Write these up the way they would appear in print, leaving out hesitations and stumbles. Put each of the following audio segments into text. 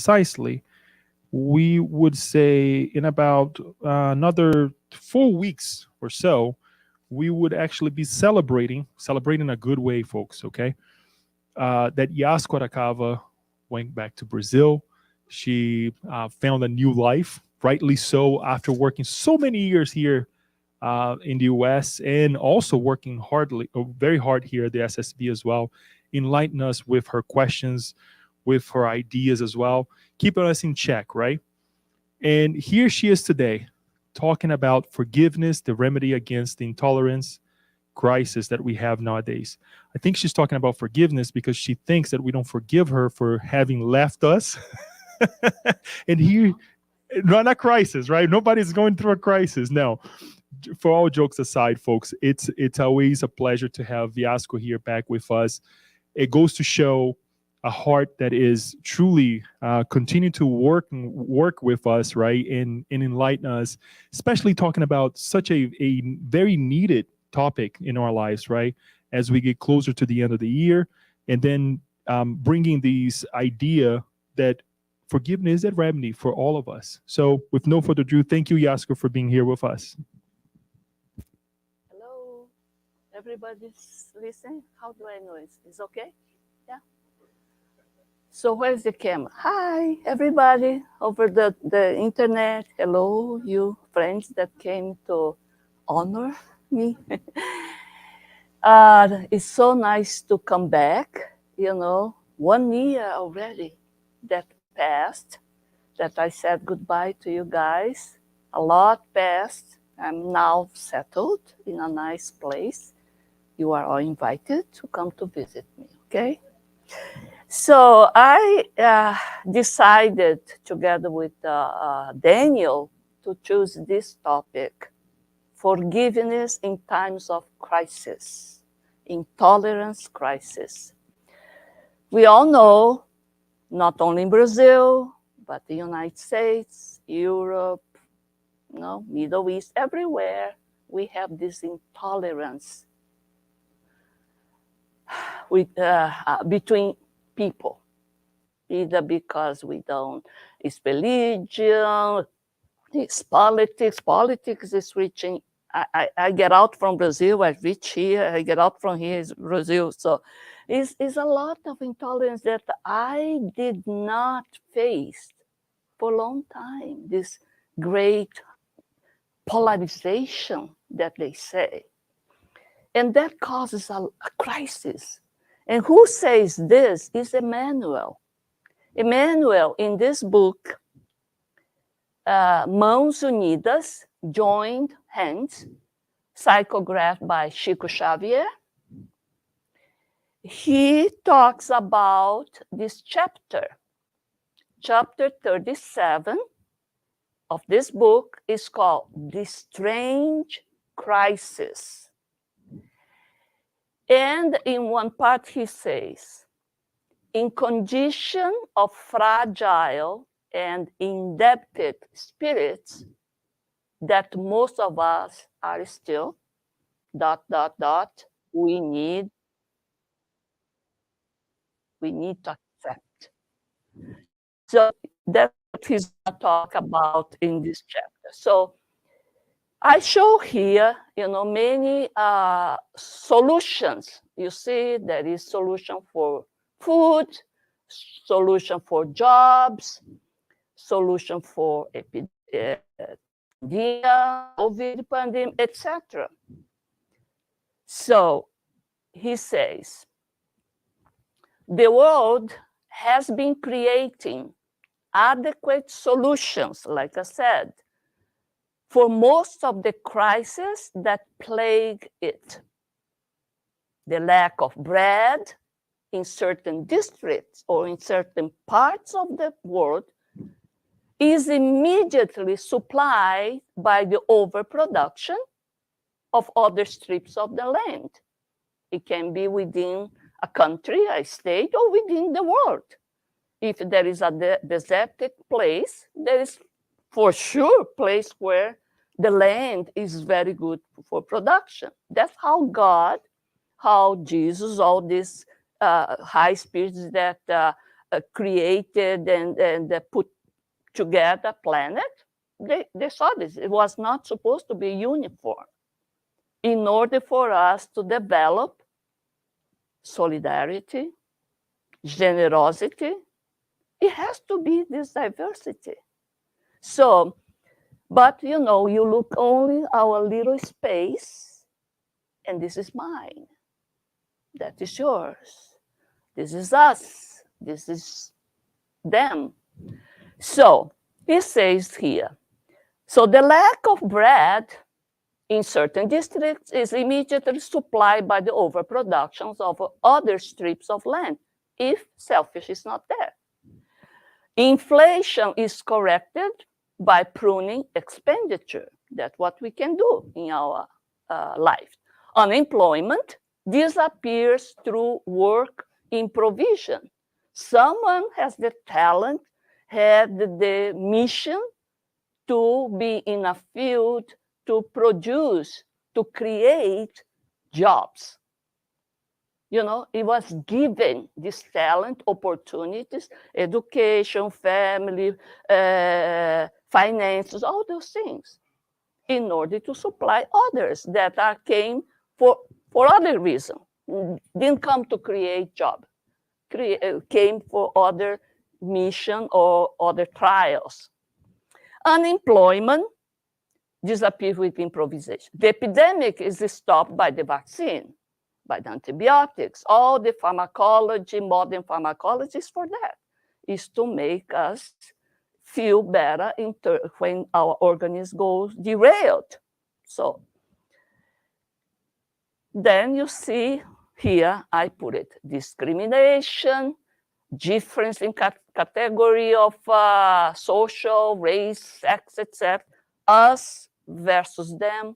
precisely, we would say in about another 4 weeks or so, we would actually be celebrating a good way, folks. Okay, that Yasco Aracava went back to Brazil. She found a new life, rightly so, after working so many years here in the US and also working very hard here at the SSB as well, enlightening us with her questions, with her ideas as well, keeping us in check, right? And here she is today talking about forgiveness, the remedy against the intolerance crisis that we have nowadays. I think she's talking about forgiveness because she thinks that we don't forgive her for having left us. And here, not a crisis, right? Nobody's going through a crisis. No. For all jokes aside, folks, it's always a pleasure to have Yasco here back with us. It goes to show a heart that is truly continue to work with us, right, and enlighten us, especially talking about such a very needed topic in our lives, right, as we get closer to the end of the year, and then bringing these idea that forgiveness is a remedy for all of us. So with no further ado, thank you, Yasco, for being here with us. Hello, everybody's listening. How do I know it's okay? Yeah. So where's the camera? Hi, everybody over the internet. Hello, you friends that came to honor me. It's so nice to come back. 1 year already that passed, that I said goodbye to you guys. A lot passed. I'm now settled in a nice place. You are all invited to come to visit me, okay? So I decided, together with Daniel, to choose this topic, forgiveness in times of crisis, intolerance crisis. We all know, not only in Brazil, but the United States, Europe, Middle East, everywhere, we have this intolerance between people, either because it's religion, it's politics. Politics is reaching. I get out from Brazil, I reach here, I get out from here, is Brazil. So it's a lot of intolerance that I did not face for a long time, this great polarization that they say. And that causes a crisis. And who says this is Emmanuel. Emmanuel, in this book, Mãos Unidas, Joined Hands, psychographed by Chico Xavier, he talks about this chapter. Chapter 37 of this book is called The Strange Crisis. And in one part he says, in condition of fragile and indebted spirits that most of us are still, ... we need to accept. So that's what he's going to talk about in this chapter. So I show here, many solutions. You see, there is solution for food, solution for jobs, solution for COVID pandemic, etc. So he says, the world has been creating adequate solutions, like I said, for most of the crises that plague it. The lack of bread in certain districts or in certain parts of the world is immediately supplied by the overproduction of other strips of the land. It can be within a country, a state, or within the world. If there is a desertic place, there is for sure a place where the land is very good for production. That's how God, how Jesus, all these high spirits that created and put together planet, they saw this. It was not supposed to be uniform. In order for us to develop solidarity, generosity, it has to be this diversity. So, but you know, you look only our little space, and this is mine. That is yours. This is us. This is them. So, it says here, so the lack of bread in certain districts is immediately supplied by the overproductions of other strips of land, if selfish is not there. Inflation is corrected by pruning expenditure. That's what we can do in our life. Unemployment disappears through work improvisation. Someone has the talent, had the mission to be in a field to produce, to create jobs. You know, it was given this talent, opportunities, education, family, finances, all those things, in order to supply others that came for other reasons. Didn't come to create job, came for other mission or other trials. Unemployment disappears with improvisation. The epidemic is stopped by the vaccine, by the antibiotics. All the pharmacology, modern pharmacology is for that, is to make us feel better when our organism goes derailed. So then you see here, I put it, discrimination, difference in category of social, race, sex, etc. Us versus them.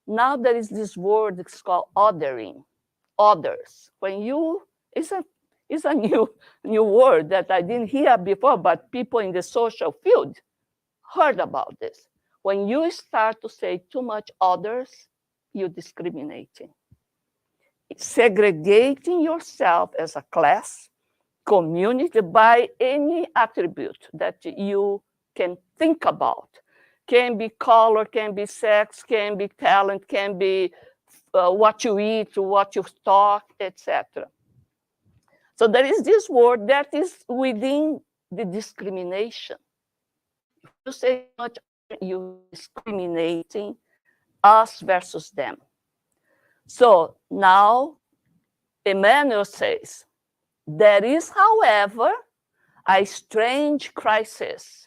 Now there is this word, it's called othering, others. When you, it's a new word that I didn't hear before, but people in the social field heard about this. When you start to say too much others, you're discriminating. Segregating yourself as a class, community by any attribute that you can think about. Can be color, can be sex, can be talent, can be what you eat, what you talk, etc. So there is this word that is within the discrimination. If you say much, you're discriminating us versus them. So now Emmanuel says, there is, however, a strange crisis,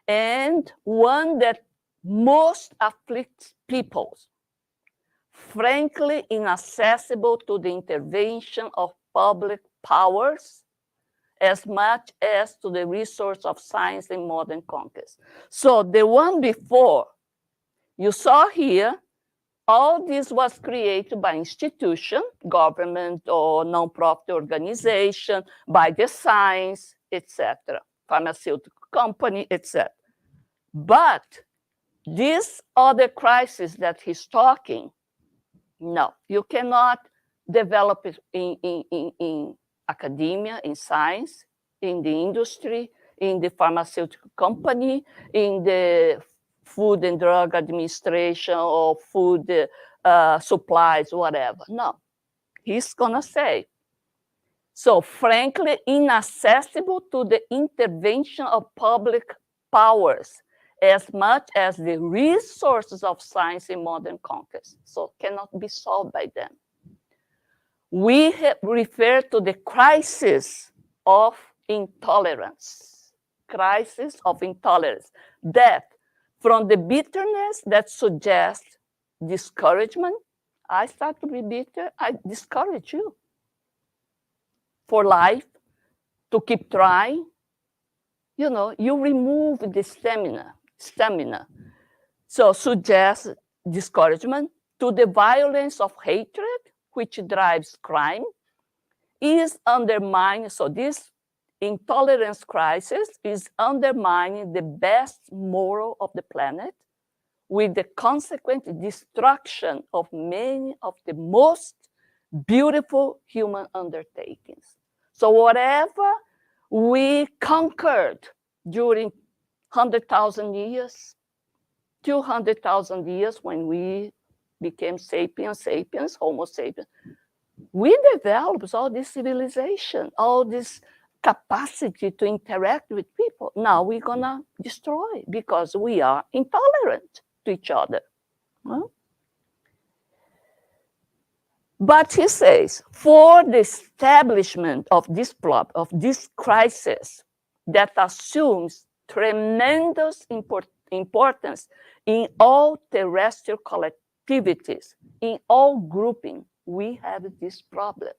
and one that most afflicts peoples, frankly inaccessible to the intervention of public powers as much as to the resource of science and modern conquest. So the one before, you saw here, all this was created by institution, government or non-profit organization, by the science, etc., pharmaceutical company, etc. But this other crisis that he's talking, no, you cannot develop it in academia, in science, in the industry, in the pharmaceutical company, in the Food and Drug Administration or food supplies, whatever. No, he's gonna say. So frankly, inaccessible to the intervention of public powers as much as the resources of science in modern conquest. So cannot be solved by them. We refer to the crisis of intolerance. Crisis of intolerance. That from the bitterness that suggests discouragement, I start to be bitter, I discourage you for life, to keep trying. You know, you remove the stamina. So suggests discouragement to the violence of hatred, which drives crime, is undermining, so this intolerance crisis is undermining the best moral of the planet with the consequent destruction of many of the most beautiful human undertakings. So whatever we conquered during 100,000 years, 200,000 years when we became sapiens, Homo sapiens, we developed all this civilization, all this capacity to interact with people. Now we're gonna destroy because we are intolerant to each other. Huh? But he says, for the establishment of this problem, of this crisis that assumes tremendous importance in all terrestrial collectivities, in all grouping, we have this problem.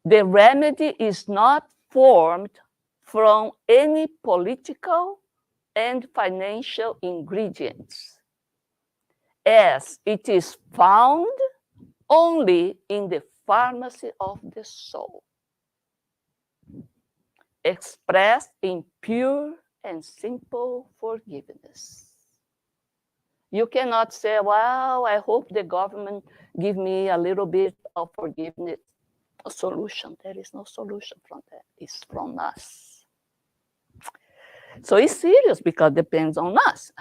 The remedy is not formed from any political and financial ingredients, as it is found only in the pharmacy of the soul, expressed in pure and simple forgiveness. You cannot say, well, I hope the government give me a little bit of forgiveness. A solution. There is no solution from that. It's from us. So it's serious because it depends on us.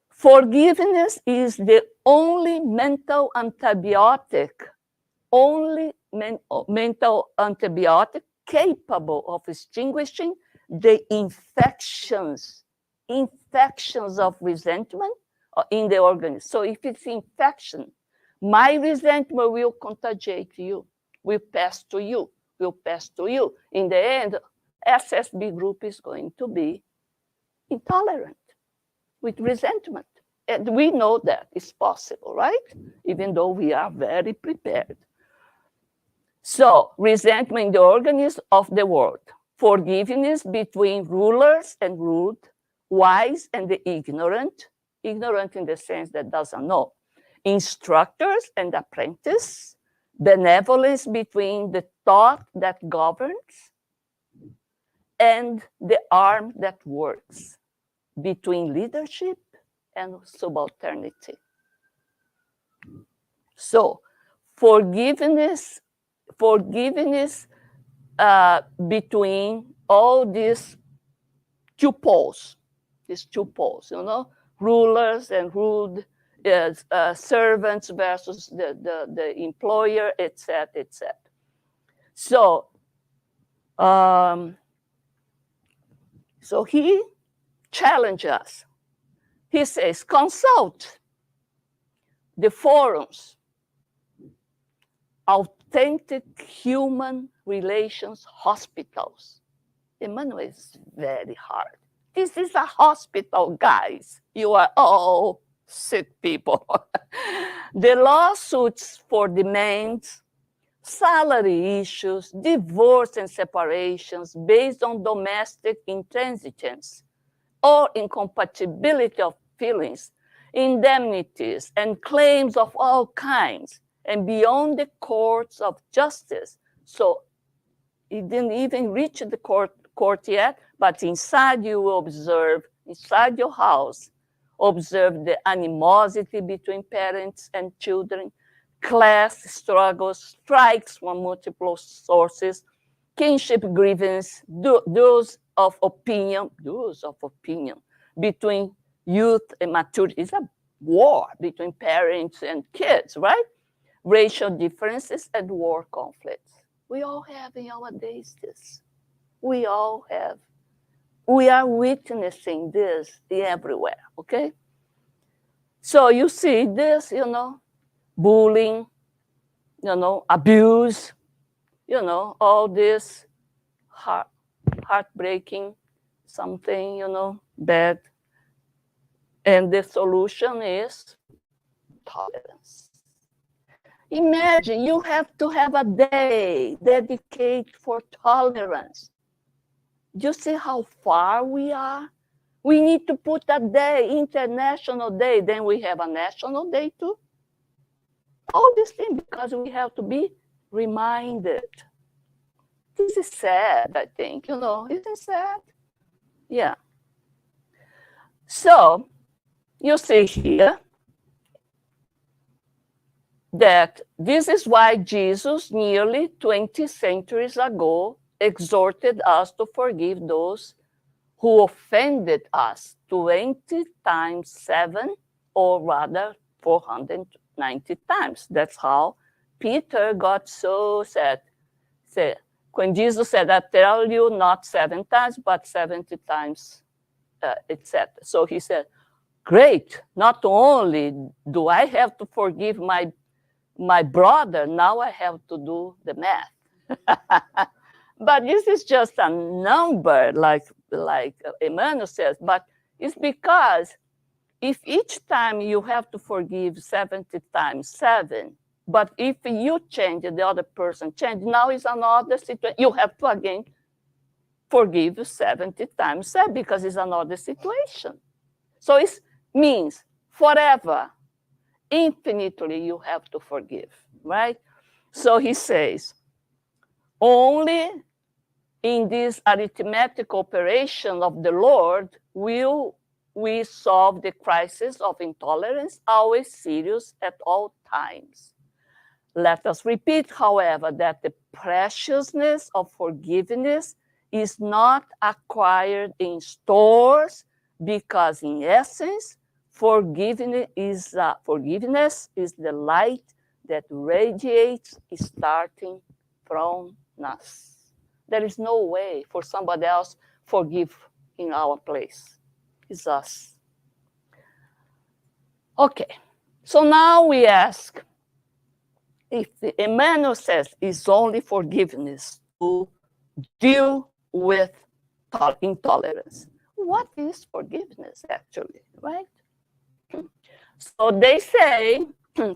Forgiveness is the only mental antibiotic, capable of extinguishing the infections of resentment in the organism. So if it's infection, my resentment will contagiate you, will pass to you. In the end, SSB group is going to be intolerant with resentment. And we know that it's possible, right? Even though we are very prepared. So, resentment in the organism of the world. Forgiveness between rulers and ruled, wise and the ignorant in the sense that doesn't know. Instructors and apprentice, benevolence between the thought that governs and the arm that works, between leadership and subalternity. So, forgiveness between all these two poles, rulers and ruled, servants versus the employer, etc., etc. So, so he challenges us. He says, consult the forums, authentic human relations hospitals. Emmanuel is very hard. This is a hospital, guys. You are all sick people. The lawsuits for demands, salary issues, divorce and separations based on domestic intransigence or incompatibility of feelings, indemnities, and claims of all kinds, and beyond the courts of justice. So it didn't even reach the court yet, but inside you will observe, inside your house, observe the animosity between parents and children, class struggles, strikes from multiple sources, kinship grievance, those of opinion between youth and maturity. It's a war between parents and kids, right? Racial differences and war conflicts. We all have in our days this. We all have. We are witnessing this everywhere, okay? So you see this, bullying, abuse, all this heartbreaking, something, bad. And the solution is tolerance. Imagine you have to have a day dedicated for tolerance. Do you see how far we are? We need to put a day, international day, then we have a national day too. All these things because we have to be reminded. This is sad, I think, isn't it sad? Yeah. So, you see here, that this is why Jesus, nearly 20 centuries ago, exhorted us to forgive those who offended us 20 times 7, or rather 490 times. That's how Peter got so sad. When Jesus said, I tell you not 7 times, but 70 times, etc. So he said, great, not only do I have to forgive my brother, now I have to do the math. But this is just a number, like Emmanuel says, but it's because if each time you have to forgive 70 times 7, but if you change, the other person change, now is another situation. You have to again forgive 70 times 7 because it's another situation. So it means forever, infinitely you have to forgive, right? So he says, only in this arithmetic operation of the Lord will we solve the crisis of intolerance, always serious at all times. Let us repeat, however, that the preciousness of forgiveness is not acquired in stores, because in essence, forgiveness is the light that radiates starting from us. There is no way for somebody else forgive in our place. It's us. Okay, so now we ask, if Emmanuel says it's only forgiveness to deal with intolerance, what is forgiveness actually, right? So they say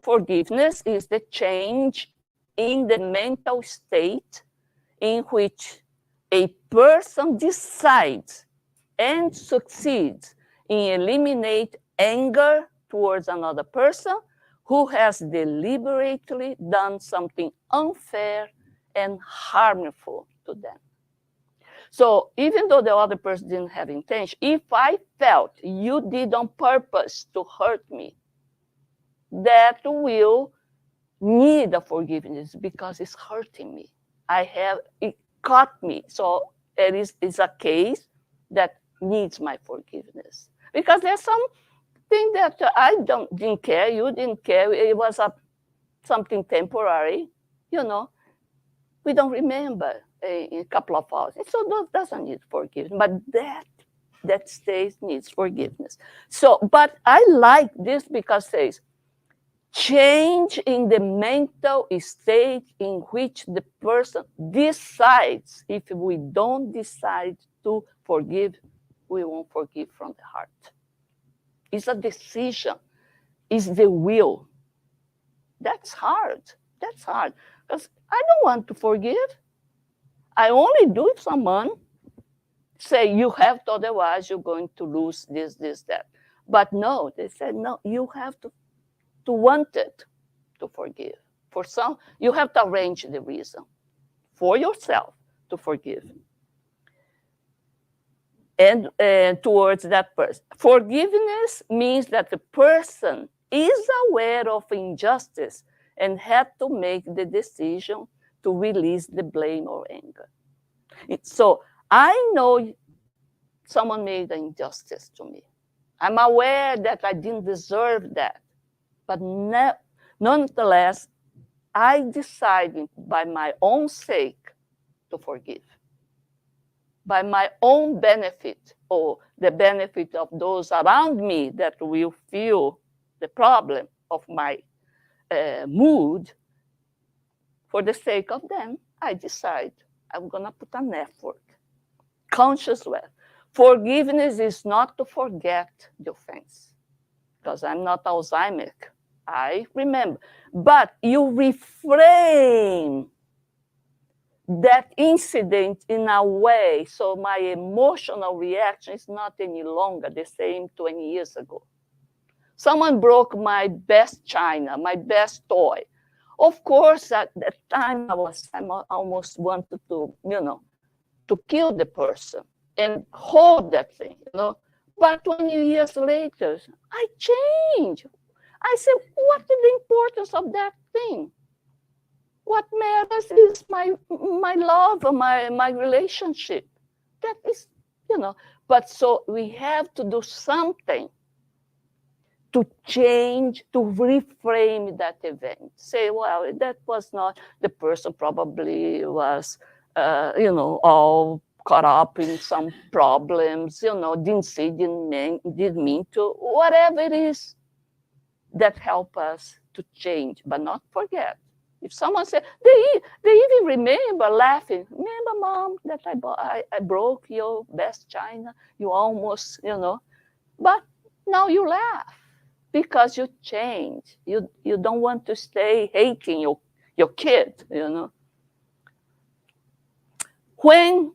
forgiveness is the change in the mental state in which a person decides and succeeds in eliminate anger towards another person who has deliberately done something unfair and harmful to them. So even though the other person didn't have intention, if I felt you did on purpose to hurt me, that will need a forgiveness because it's hurting me. It caught me. So it's a case that needs my forgiveness. Because there's something that I didn't care, you didn't care, it was something temporary, you know. We don't remember in a couple of hours. So that doesn't need forgiveness, but that state needs forgiveness. So, but I like this because it says, change in the mental state in which the person decides. If we don't decide to forgive, we won't forgive from the heart. It's a decision. It's the will. That's hard. That's hard. Because I don't want to forgive. I only do if someone say you have to, otherwise you're going to lose this, that. But no, they said, no, you have to want it to forgive. For some, you have to arrange the reason for yourself to forgive. And towards that person. Forgiveness means that the person is aware of injustice and had to make the decision to release the blame or anger. So I know someone made an injustice to me. I'm aware that I didn't deserve that. But nonetheless, I decided by my own sake to forgive. By my own benefit, or the benefit of those around me that will feel the problem of my mood, for the sake of them, I decide I'm going to put an effort, conscious way. Forgiveness is not to forget the offense, because I'm not Alzheimer. I remember. But you reframe that incident in a way so my emotional reaction is not any longer the same 20 years ago. Someone broke my best china, my best toy. Of course, at that time, I almost wanted to, to kill the person and hold that thing, But 20 years later, I changed. I said, what is the importance of that thing. What matters is my love, my relationship. That is, but so we have to do something to change, to reframe that event. Say, well, that was not, the person probably was, all caught up in some problems, didn't see, didn't mean to, whatever it is that help us to change, but not forget. If someone said, they even remember laughing. Remember, Mom, that I broke your best china? You almost, but now you laugh because you change. You don't want to stay hating your kid, When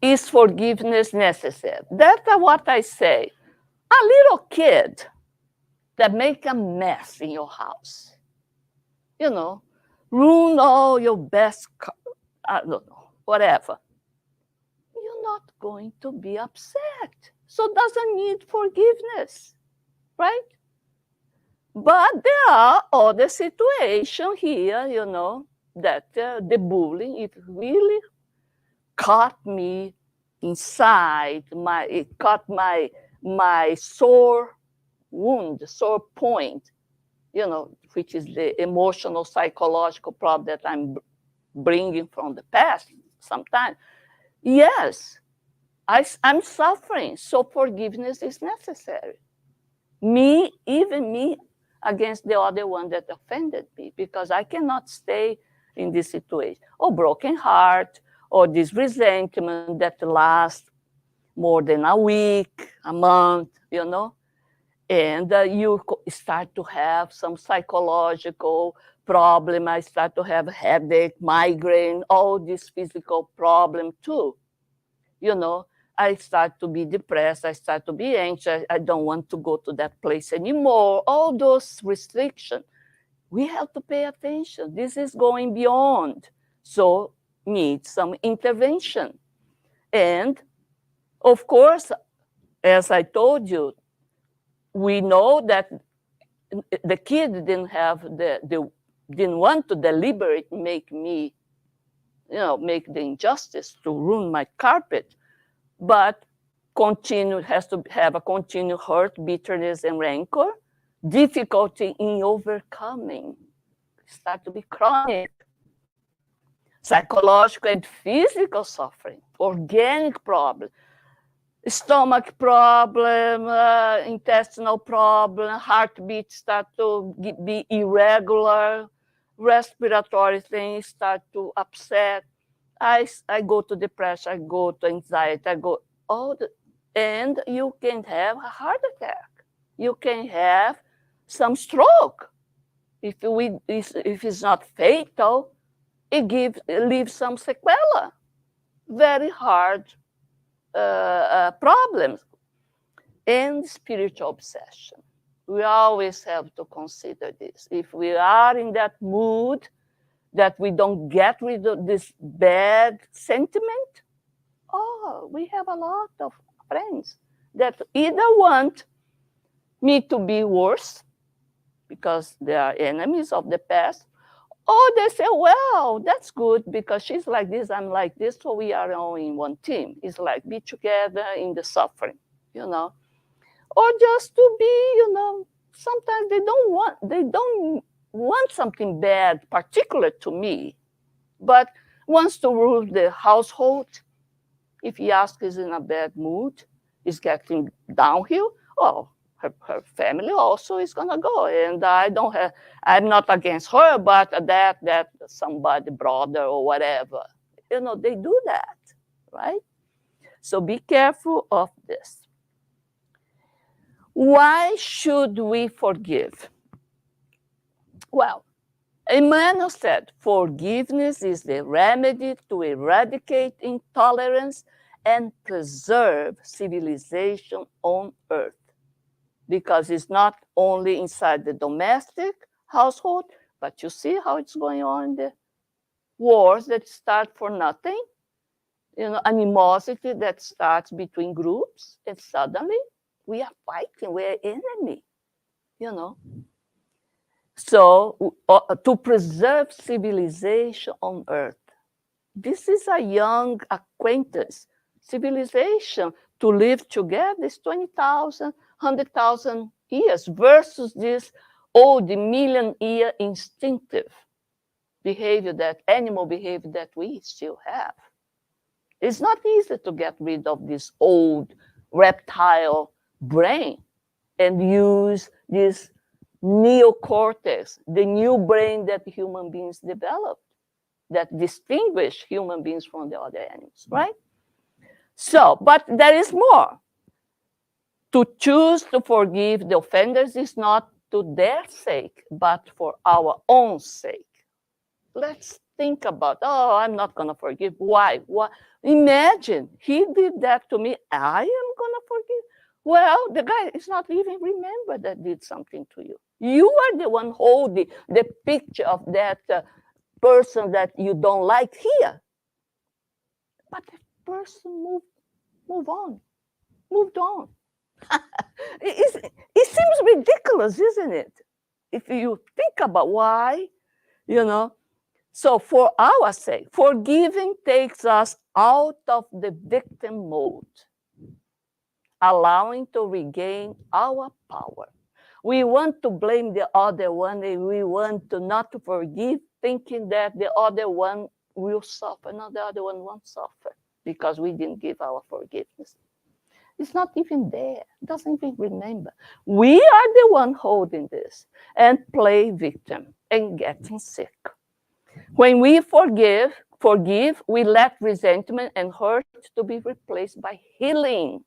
is forgiveness necessary? That's what I say. A little kid that make a mess in your house, ruin all your best, I don't know, whatever. You're not going to be upset. So doesn't need forgiveness, right? But there are other situations here, that the bullying, it really caught me inside. It caught my sore wound, sore point, which is the emotional, psychological problem that I'm bringing from the past sometimes. Yes, I'm suffering, so forgiveness is necessary. Even me, against the other one that offended me, because I cannot stay in this situation. Or broken heart, or this resentment that lasts more than a week, a month, and you start to have some psychological problem. I start to have headache, migraine, all this physical problem too. I start to be depressed. I start to be anxious. I don't want to go to that place anymore. All those restrictions. We have to pay attention. This is going beyond. So needs some intervention. And of course, as I told you, we know that the kid didn't want to deliberately make me, make the injustice to ruin my carpet, but has to have a continued hurt, bitterness, and rancor, difficulty in overcoming, start to be chronic, psychological and physical suffering, organic problem, stomach problem, intestinal problem, heartbeat start to be irregular, respiratory things start to upset. I go to depression, I go to anxiety, and you can have a heart attack. You can have some stroke. If it's not fatal, it leaves some sequela, very hard problems. And spiritual obsession. We always have to consider this. If we are in that mood that we don't get rid of this bad sentiment, we have a lot of friends that either want me to be worse because they are enemies of the past, or they say, well, that's good because she's like this, I'm like this, so we are all in one team. It's like be together in the suffering, or just to be, sometimes they don't want something bad particular to me, but wants to rule the household. If Yasco is in a bad mood, is getting downhill, her family also is gonna go. And I'm not against her, but that somebody, brother or whatever, they do that, right? So be careful of this. Why should we forgive? Well, Emmanuel said, forgiveness is the remedy to eradicate intolerance and preserve civilization on earth. Because it's not only inside the domestic household, but you see how it's going on in the wars that start for nothing, animosity that starts between groups, and suddenly we are fighting, we're enemy, So, to preserve civilization on Earth. This is a young acquaintance. Civilization to live together is 20,000, 100,000 years versus this old million-year instinctive behavior, that animal behavior that we still have. It's not easy to get rid of this old reptile brain and use this neocortex, the new brain that human beings developed, that distinguish human beings from the other animals, right? So, but there is more. To choose to forgive the offenders is not to their sake, but for our own sake. Let's think about, oh, I'm not going to forgive. Why? Imagine he did that to me. I am going to forgive. Well, the guy is not even remember that did something to you. You are the one holding the picture of that person that you don't like here. But the person moved on. It seems ridiculous, isn't it? If you think about why, you know. So for our sake, forgiving takes us out of the victim mode, allowing to regain our power. We want to blame the other one, and we want to not to forgive, thinking that the other one will suffer. No, the other one won't suffer because we didn't give our forgiveness. It's not even there. Doesn't even remember. We are the one holding this and play victim and getting sick. When we forgive, we let resentment and hurt to be replaced by healing.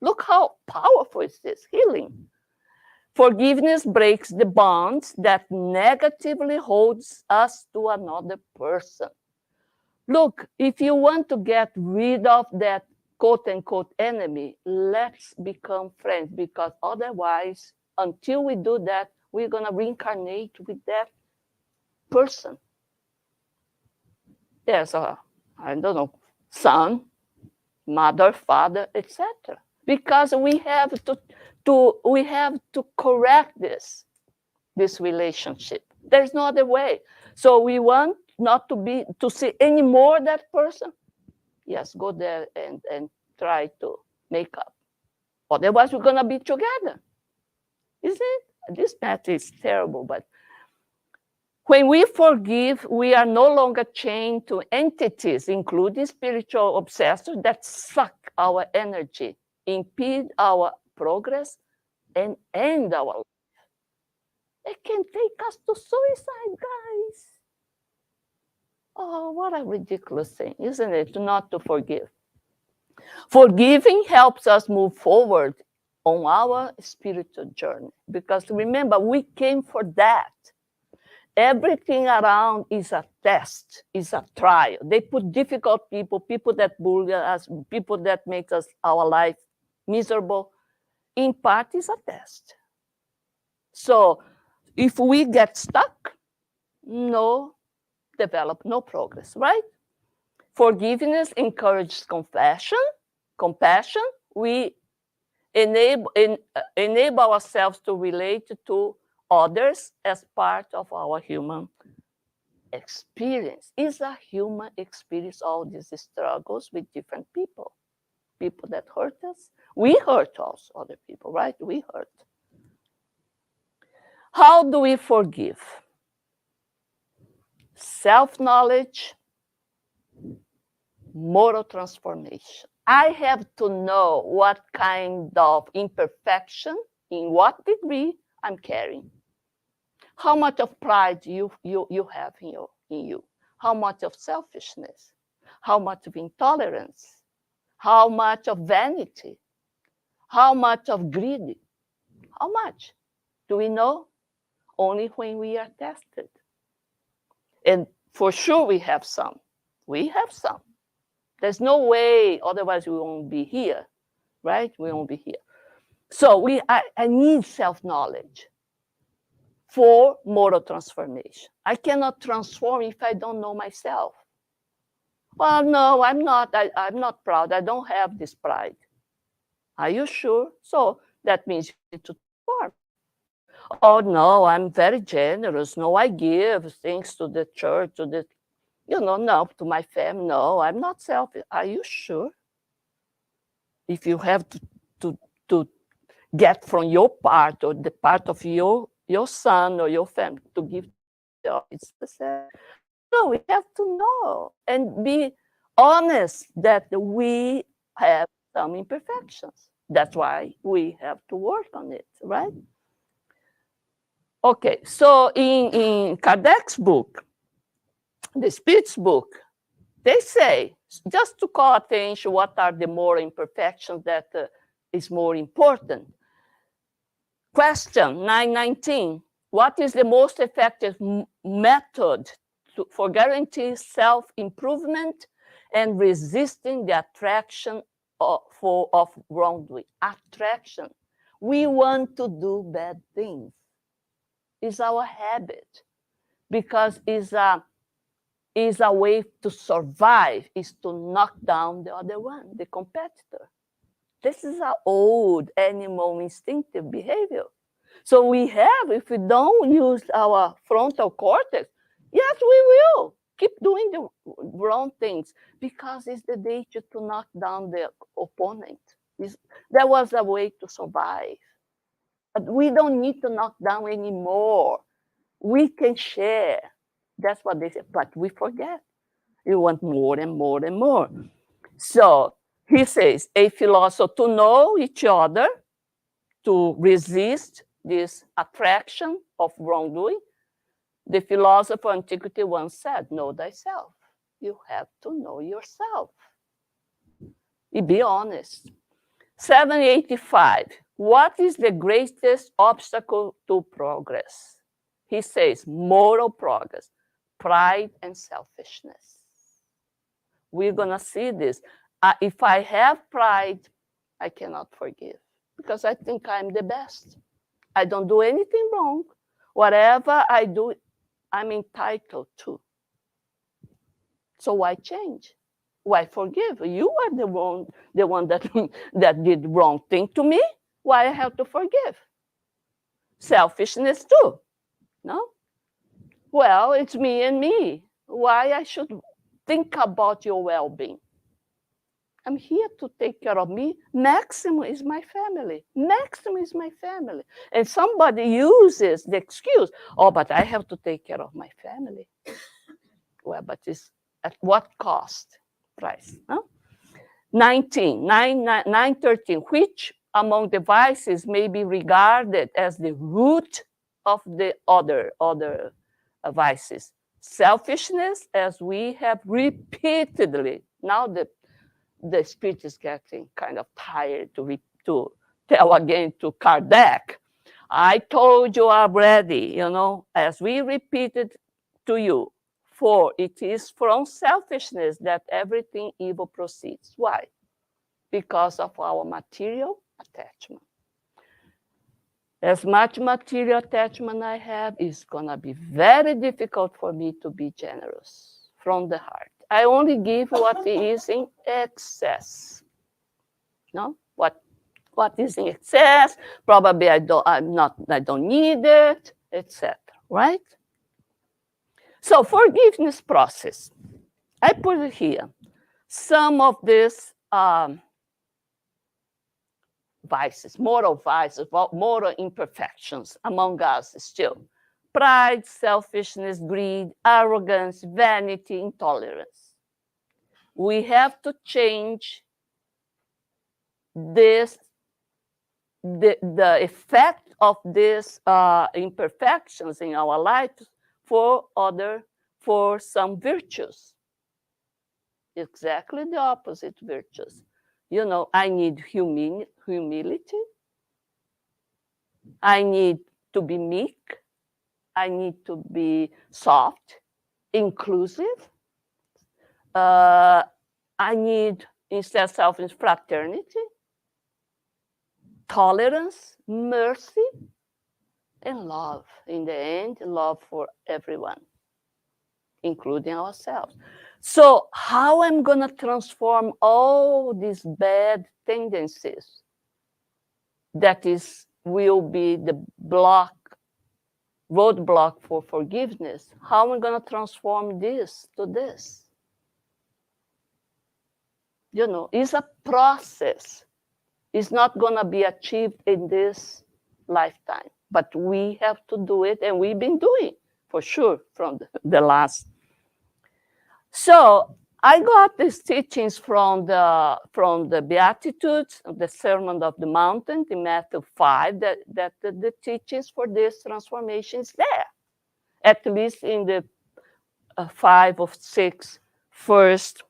Look how powerful is this healing. Forgiveness breaks the bonds that negatively holds us to another person. Look, if you want to get rid of that quote-unquote enemy, let's become friends, because otherwise, until we do that, we're going to reincarnate with that person. There's I don't know, son, mother, father, etc. Because we have to correct this relationship. There's no other way. So we want not to see any more that person. Yes, go there and try to make up. Otherwise, we're gonna be together. Isn't it? This matter is terrible, but when we forgive, we are no longer chained to entities, including spiritual obsessors that suck our energy, impede our progress, and end our life. It can take us to suicide, guys. Oh, what a ridiculous thing, isn't it, not to forgive? Forgiving helps us move forward on our spiritual journey, because remember, we came for that. Everything around is a test, is a trial. They put difficult people that bully us, people that make our life miserable. In part, is a test. So if we get stuck, no progress, right? Forgiveness encourages compassion. We enable ourselves to relate to others as part of our human experience. It's a human experience, all these struggles with different people that hurt us. We hurt also other people, right? We hurt. How do we forgive? Self-knowledge, moral transformation. I have to know what kind of imperfection, in what degree I'm carrying. How much of pride you have in you? How much of selfishness? How much of intolerance? How much of vanity? How much of greed? How much? Do we know? Only when we are tested. And for sure we have some. We have some. There's no way, otherwise we won't be here, right? We won't be here. So I need self-knowledge for moral transformation. I cannot transform if I don't know myself. Well, no, I'm not proud. I don't have this pride. Are you sure? So that means you need to transform. Oh, no, I'm very generous. No, I give things to the church, to the, no, to my family. No, I'm not selfish. Are you sure? If you have to get from your part or the part of your son or your family to give to the other, it's the same. No, we have to know and be honest that we have some imperfections. That's why we have to work on it, right? Okay, so in Kardec's book, the Spirit's book, they say, just to call attention, what are the moral imperfections that is more important. Question 919, what is the most effective method for guaranteeing self-improvement and resisting the attraction of wrongdoing? Attraction. We want to do bad things. It's our habit because it's a way to survive, is to knock down the other one, the competitor. This is our old animal instinctive behavior. So we have, if we don't use our frontal cortex, yes, we will keep doing the wrong things because it's the nature to knock down the opponent. That was a way to survive. But we don't need to knock down anymore. We can share. That's what they say, but we forget. You want more and more and more. So he says, a philosopher to know each other, to resist this attraction of wrongdoing. The philosopher of antiquity once said, know thyself. You have to know yourself. Be honest. 785, what is the greatest obstacle to progress? He says, moral progress, pride and selfishness. We're going to see this. If I have pride, I cannot forgive because I think I'm the best. I don't do anything wrong. Whatever I do, I'm entitled to. So why change? Why forgive? You are the one that did wrong thing to me. Why I have to forgive? Selfishness too. No? Well, it's me and me. Why I should think about your well-being? I'm here to take care of me. Maximum is my family. Maximum is my family. And somebody uses the excuse, oh, but I have to take care of my family. Well, but it's at what cost? Price. No? 913, which among the vices may be regarded as the root of the other vices? Selfishness, as we have repeatedly, now the Spirit is getting kind of tired to tell again to Kardec. I told you already, as we repeated to you, for it is from selfishness that everything evil proceeds. Why? Because of our material attachment. As much material attachment I have, it's going to be very difficult for me to be generous from the heart. I only give what is in excess. No? What is in excess? Probably I don't need it, etc. Right? So forgiveness process. I put it here. Some of these vices, moral imperfections among us still. Pride, selfishness, greed, arrogance, vanity, intolerance. We have to change this, the effect of these imperfections in our life for some virtues. Exactly the opposite virtues. I need humility. I need to be meek. I need to be soft, inclusive. I need, instead of selfishness, fraternity, tolerance, mercy, and love. In the end, love for everyone, including ourselves. So how I'm going to transform all these bad tendencies that will be the block roadblock for forgiveness. How am I going to transform this to this? You know, it's a process. It's not going to be achieved in this lifetime, but we have to do it, and we've been doing for sure from the last. So I got these teachings from the Beatitudes, the Sermon of the Mountain, in Matthew 5, that the teachings for this transformation is there, at least in the 5 or 6 first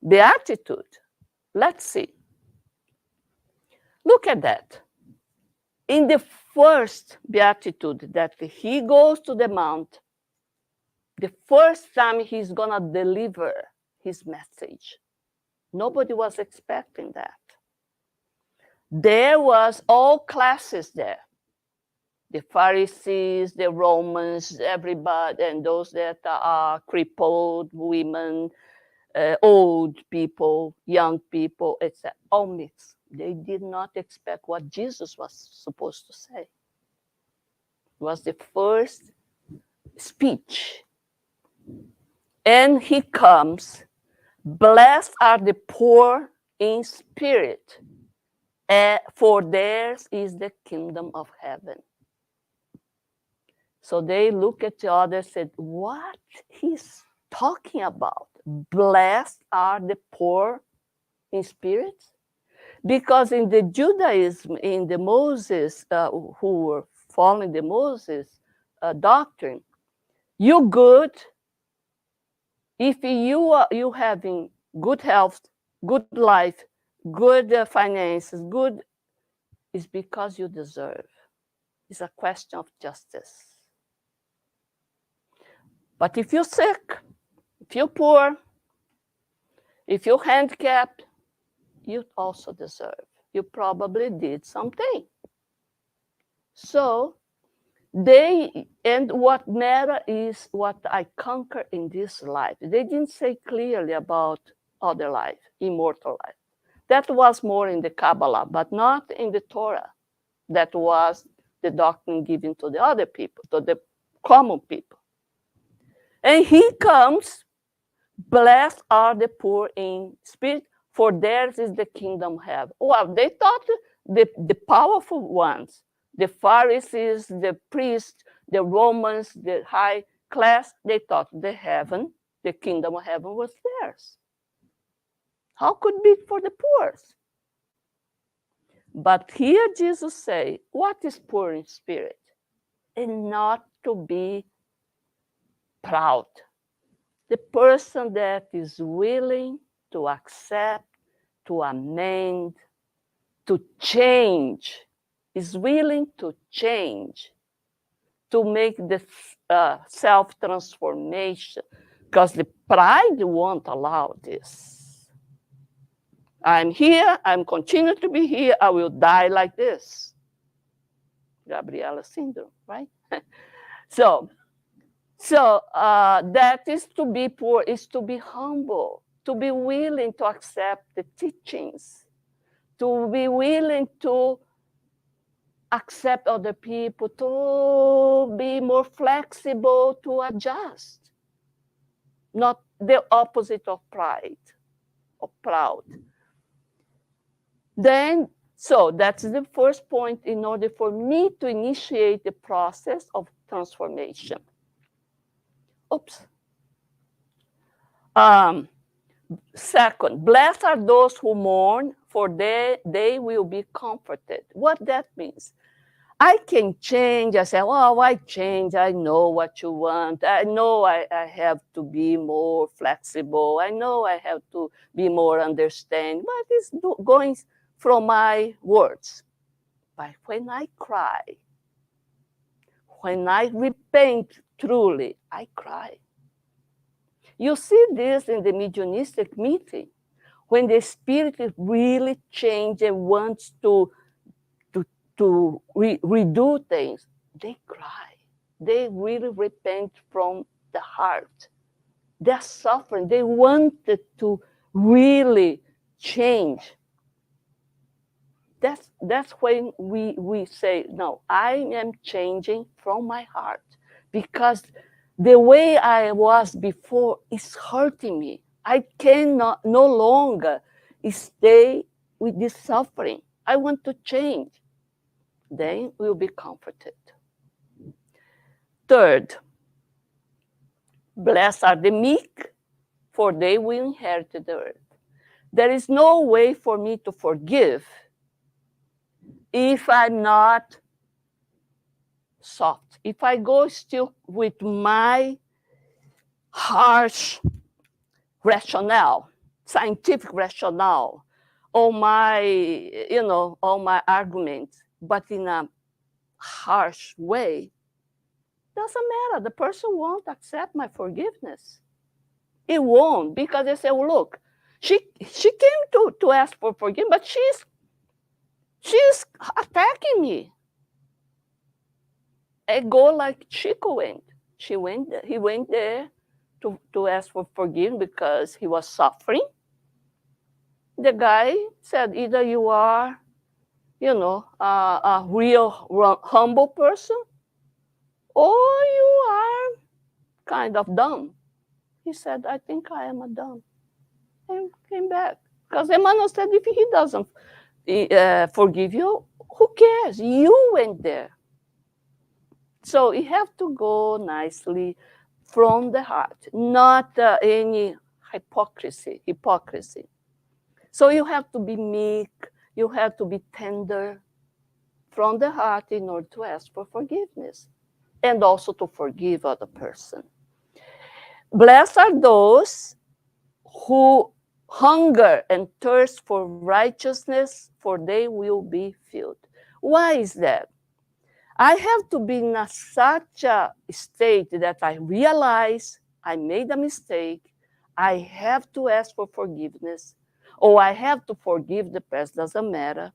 Beatitude. Let's see. Look at that. In the first Beatitude, that he goes to the mount, the first time he's going to deliver his message. Nobody was expecting that. There was all classes there. The Pharisees, the Romans, everybody, and those that are crippled, women, old people, young people, etc. All mixed. They did not expect what Jesus was supposed to say. It was the first speech. And he comes, blessed are the poor in spirit, for theirs is the kingdom of heaven. So they look at the other and said, what he's talking about? Blessed are the poor in spirit? Because in the Judaism, in the Moses, who were following the Moses doctrine, you good if you having good health, good life, good finances, good, is because you deserve. It's a question of justice. But if you're sick, if you're poor, if you're handicapped, you also deserve. You probably did something. So and what matter is what I conquer in this life. They didn't say clearly about other life, immortal life. That was more in the Kabbalah, but not in the Torah. That was the doctrine given to the other people, to the common people. And he comes, blessed are the poor in spirit, for theirs is the kingdom of heaven. Well, they thought the powerful ones, the Pharisees, the priests, the Romans, the high class, they thought the kingdom of heaven was theirs. How could it be for the poor? But here Jesus say, what is poor in spirit? And not to be proud. The person that is willing to accept, to amend, to change, is willing to change, to make the self-transformation, because the pride won't allow this. I'm here, I'm continuing to be here, I will die like this. Gabriela syndrome, right? So that is to be poor, is to be humble, to be willing to accept the teachings, to be willing to accept other people, to be more flexible, to adjust. Not the opposite of pride, or proud. Then, so that's the first point in order for me to initiate the process of transformation. Oops. Second, blessed are those who mourn, for they will be comforted. What that means? I can change. I say, oh, I change. I know what you want. I know I have to be more flexible. I know I have to be more understanding. But it's going from my words. But when I cry, when I repent truly, I cry. You see this in the mediumistic meeting, when the spirit is really changed and wants to redo things, they cry. They really repent from the heart. They're suffering. They wanted to really change. that's when we say, no, I am changing from my heart, because the way I was before is hurting me. I cannot no longer stay with this suffering. I want to change. Then we'll be comforted. Third, blessed are the meek, for they will inherit the earth. There is no way for me to forgive if I'm not soft. If I go still with my harsh rationale, scientific rationale, all my arguments, but in a harsh way, doesn't matter. The person won't accept my forgiveness. It won't, because they say, well, look, she came to ask for forgiveness, but she's attacking me. I go like Chico went. He went there to ask for forgiveness because he was suffering. The guy said, either you are, a real humble person, or you are kind of dumb. He said, I think I am a dumb. And came back. Because Emmanuel said, if he doesn't forgive you, who cares? You went there. So you have to go nicely from the heart, not any hypocrisy. So you have to be meek, you have to be tender from the heart in order to ask for forgiveness and also to forgive other person. Blessed are those who hunger and thirst for righteousness, for they will be filled. Why is that? I have to be in such a state that I realize I made a mistake. I have to ask for forgiveness, or I have to forgive the person, doesn't matter,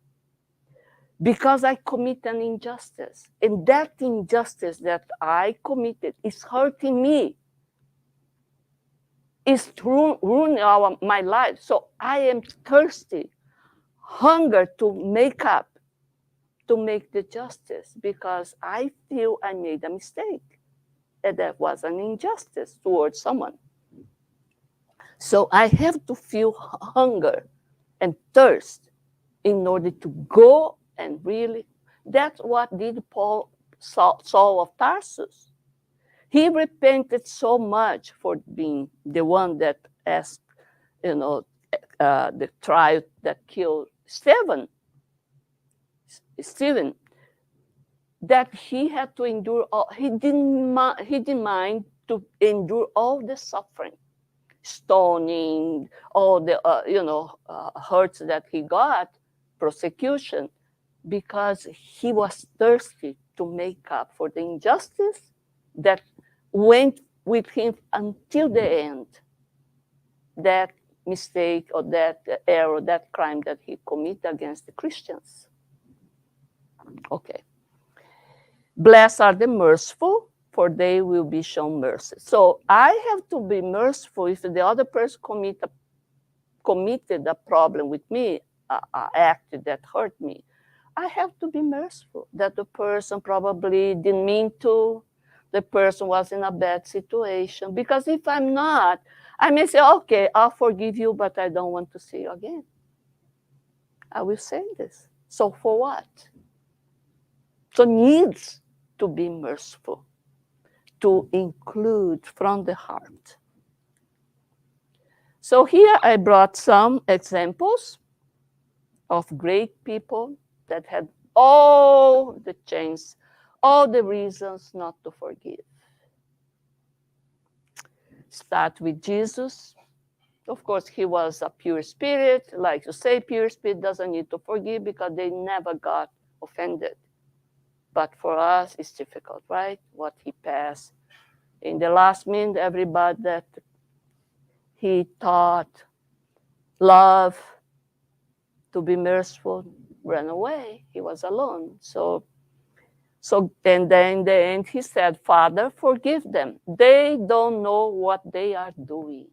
because I commit an injustice. And that injustice that I committed is hurting me. It's ruining my life. So I am thirsty, hunger to make up, to make the justice, because I feel I made a mistake. And that was an injustice towards someone. So I have to feel hunger and thirst in order to go and really, that's what did Saul of Tarsus. He repented so much for being the one that asked, the trial that killed Stephen, that he had to endure all, he didn't mind to endure all the suffering, stoning, all the hurts that he got, persecution, because he was thirsty to make up for the injustice that went with him until the end. That mistake or that error, that crime that he committed against the Christians. Okay. Blessed are the merciful, for they will be shown mercy. So I have to be merciful if the other person committed a problem with me, act that hurt me. I have to be merciful that the person probably didn't mean to, the person was in a bad situation. Because if I'm not, I may say, okay, I'll forgive you, but I don't want to see you again. I will say this. So for what? So needs to be merciful, to include from the heart. So here I brought some examples of great people that had all the chance, all the reasons not to forgive. Start with Jesus. Of course, he was a pure spirit. Like you say, pure spirit doesn't need to forgive because they never got offended. But for us, it's difficult, right? What he passed. In the last minute, everybody that he taught love, to be merciful, ran away. He was alone. So and then in the end, he said, Father, forgive them. They don't know what they are doing.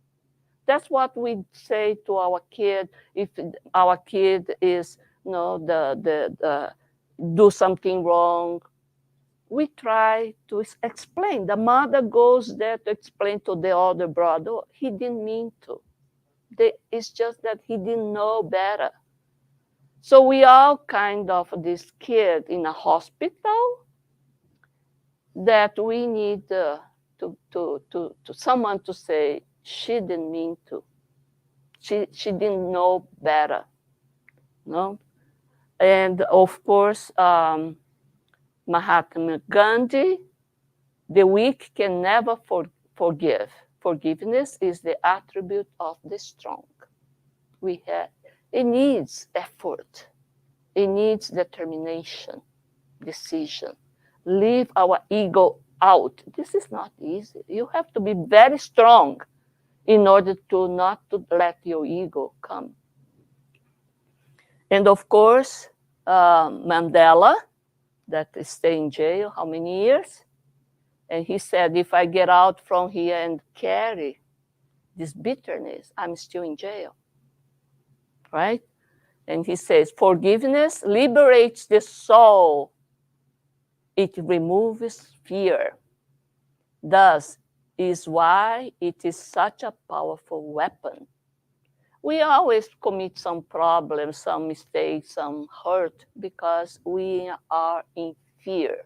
That's what we say to our kid if our kid is no, the do something wrong, we try to explain. The mother goes there to explain to the other brother, "Oh, he didn't mean to. It's just that he didn't know better." So we are kind of this kid in a hospital that we need to someone to say, "She didn't mean to. She didn't know better." No? And of course, Mahatma Gandhi, "The weak can never forgive. Forgiveness is the attribute of the strong." It needs effort. It needs determination, decision. Leave our ego out. This is not easy. You have to be very strong in order to not to let your ego come. And of course, Mandela, that stayed in jail how many years? And he said, "If I get out from here and carry this bitterness, I'm still in jail." Right? And he says, "Forgiveness liberates the soul. It removes fear. Thus is why it is such a powerful weapon." We always commit some problems, some mistakes, some hurt, because we are in fear.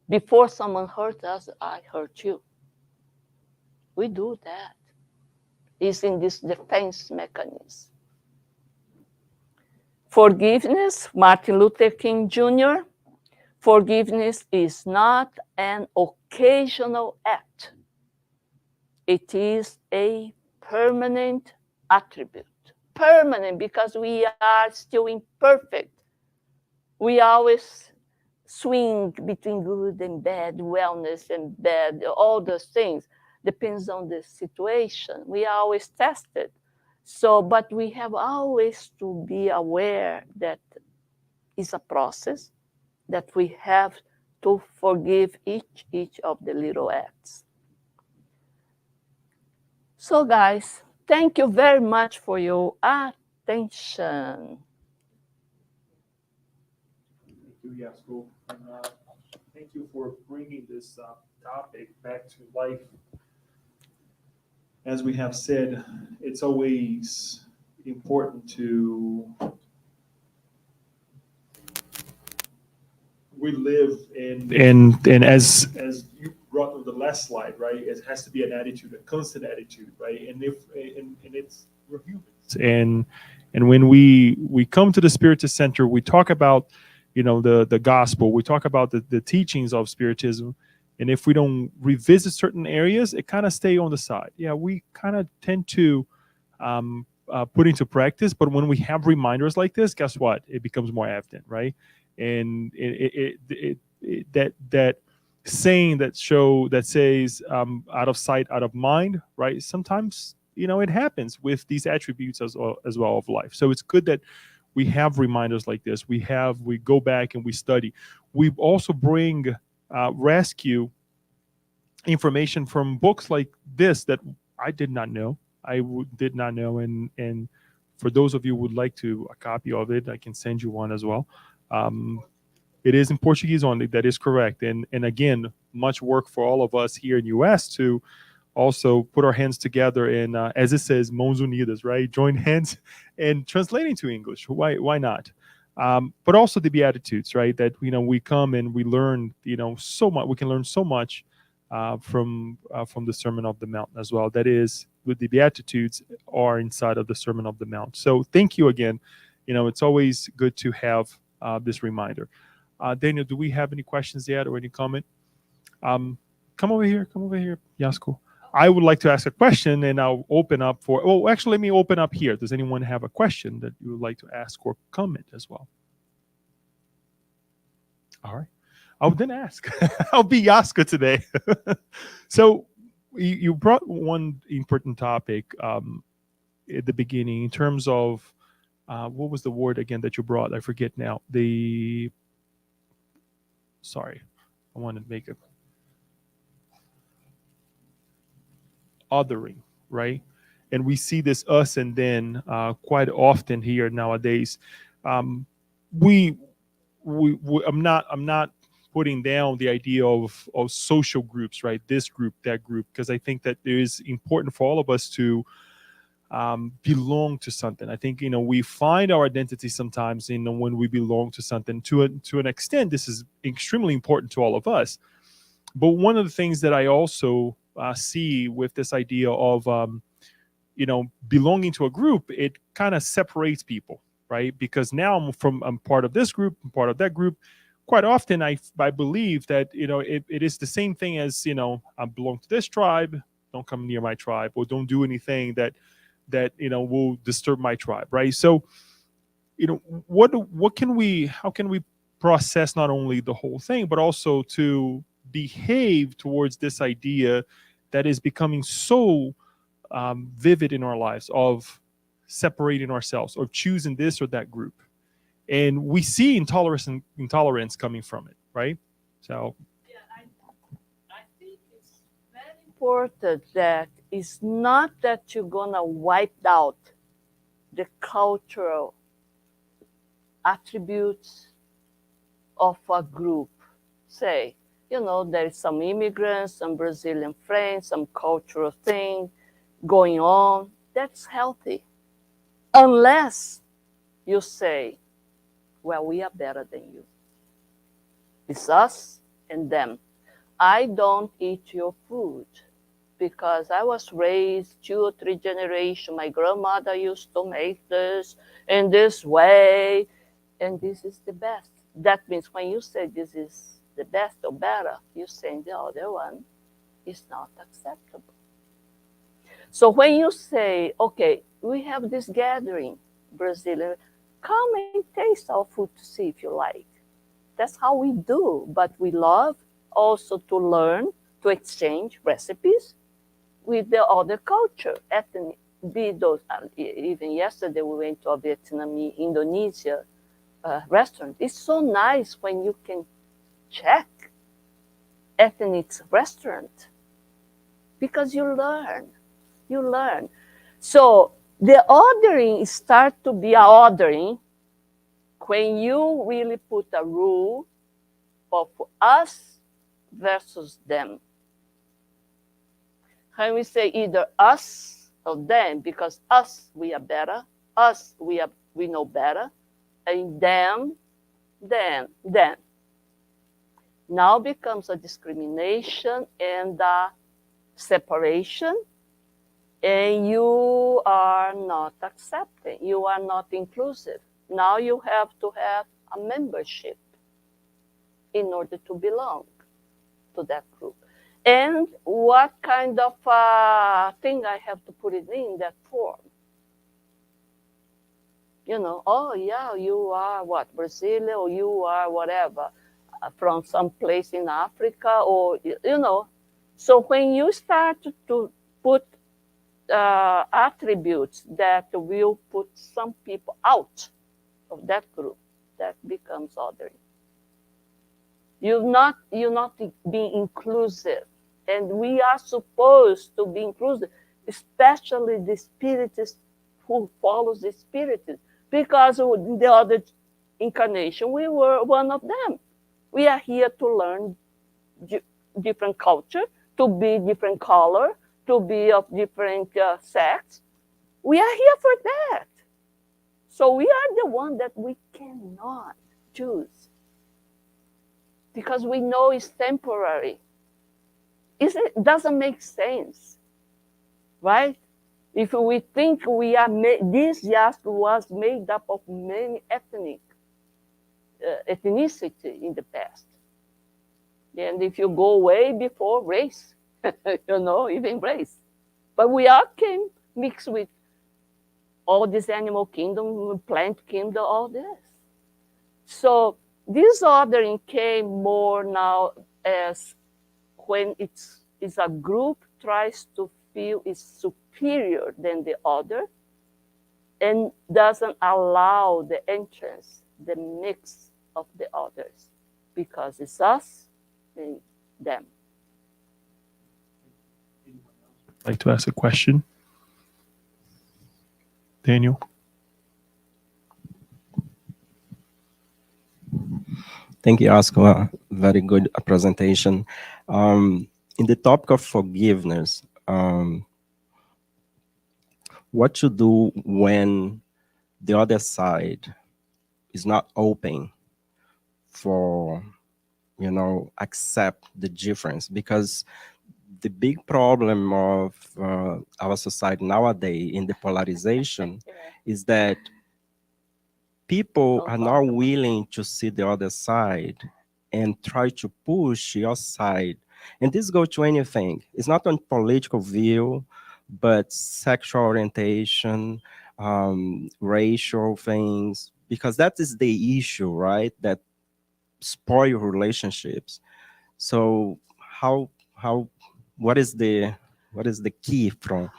Before someone hurt us, "I hurt you." We do that. It's in this defense mechanism. Forgiveness, Martin Luther King Jr., forgiveness is not an occasional act. It is a permanent attribute. Permanent, because we are still imperfect. We always swing between good and bad, wellness and bad, all those things. Depends on the situation. We are always tested. So, but we have always to be aware that it's a process, that we have to forgive each of the little acts. So guys, thank you very much for your attention. Thank you, Yasco. And, thank you for bringing this topic back to life. As we have said, it's always important to we live and as you brought on the last slide, right? It has to be an attitude, a constant attitude, right? And it's we're humans, and when we come to the Spiritus Center, we talk about the gospel, we talk about the teachings of Spiritism, and if we don't revisit certain areas, it kind of stay on the side. Yeah, we kind of tend to put into practice, but when we have reminders like this, guess what? It becomes more evident, right? And that saying that says out of sight, out of mind, right? Sometimes it happens with these attributes as well of life. So it's good that we have reminders like this. We go back and we study. We also bring rescue information from books like this that I did not know. Did not know, and for those of you who would like a copy of it, I can send you one as well. It is in Portuguese only. That is correct. And again, much work for all of us here in US to also put our hands together and, as it says, mãos unidas, right? Join hands and translating to English. Why not? But also the Beatitudes, right? That we come and we learn so much. We can learn so much from the Sermon of the Mount as well. That is, with the Beatitudes are inside of the Sermon of the Mount. So thank you again. It's always good to have this reminder. Daniel, do we have any questions yet or any comment? Come over here, Yasco. I would like to ask a question, and I'll open up for. Oh, actually, let me open up here. Does anyone have a question that you would like to ask or comment as well? All right, I'll then ask. I'll be Yasco today. So you brought one important topic at the beginning in terms of what was the word again that you brought? I forget now. Sorry, I want to make it othering, right? And we see this us and then quite often here nowadays. we, I'm not putting down the idea of social groups, right? This group, that group, because I think that it is important for all of us to belong to something. I think we find our identity sometimes in when we belong to something. To an extent, this is extremely important to all of us. But one of the things that I also see with this idea of belonging to a group, it kind of separates people, right? Because now I'm part of this group, I'm part of that group. Quite often, I believe that it is the same thing as I belong to this tribe. Don't come near my tribe, or don't do anything that will disturb my tribe, right? So what can we how can we process not only the whole thing, but also to behave towards this idea that is becoming so vivid in our lives of separating ourselves or choosing this or that group, and we see intolerance coming from it, right? So I think it's very important that it's not that you're gonna wipe out the cultural attributes of a group. Say, there is some immigrants, some Brazilian friends, some cultural thing going on. That's healthy. Unless you say, well, we are better than you. It's us and them. I don't eat your food because I was raised 2 or 3 generations. My grandmother used to make this in this way, and this is the best. That means when you say this is the best or better, you're saying the other one is not acceptable. So when you say, okay, we have this gathering, Brazilian, come and taste our food to see if you like. That's how we do. But we love also to learn, to exchange recipes with the other culture, ethnic. Be those. Even yesterday we went to a Vietnamese, Indonesia restaurant. It's so nice when you can check ethnic restaurant because you learn. You learn. So the ordering start to be a ordering when you really put a rule of us versus them. When we say either us or them, because us we are better, us we know better, and them, then. Now becomes a discrimination and a separation, and you are not accepting, you are not inclusive. Now you have to have a membership in order to belong to that group. And what kind of thing I have to put it in that form? Oh yeah, you are what, Brazilian, or you are whatever, from some place in Africa, or So when you start to put attributes that will put some people out of that group, that becomes othering. You're not being inclusive, and we are supposed to be inclusive, especially the spiritists who follows the spiritists, because in the other incarnation we were one of them. We are here to learn different culture, to be different color, to be of different sex. We are here for that. So we are the one that we cannot choose because we know it's temporary. It doesn't make sense, right? If we think we are this Yasco was made up of many ethnicity in the past. And if you go way before race, even race. But we all came mixed with all this animal kingdom, plant kingdom, all this. So this ordering came more now as when it's a group tries to feel is superior than the other and doesn't allow the entrance, the mix of the others, because it's us and them. I'd like to ask a question, Daniel. Thank you, Yasco. Very good presentation. In the topic of forgiveness, what to do when the other side is not open for, accept the difference? Because the big problem of our society nowadays in the polarization Yeah. is that people Don't are talk not about willing to see the other side and try to push your side. And this goes to anything. It's not on political view, but sexual orientation, racial things, because that is the issue, right? That spoil relationships. So how what is the key from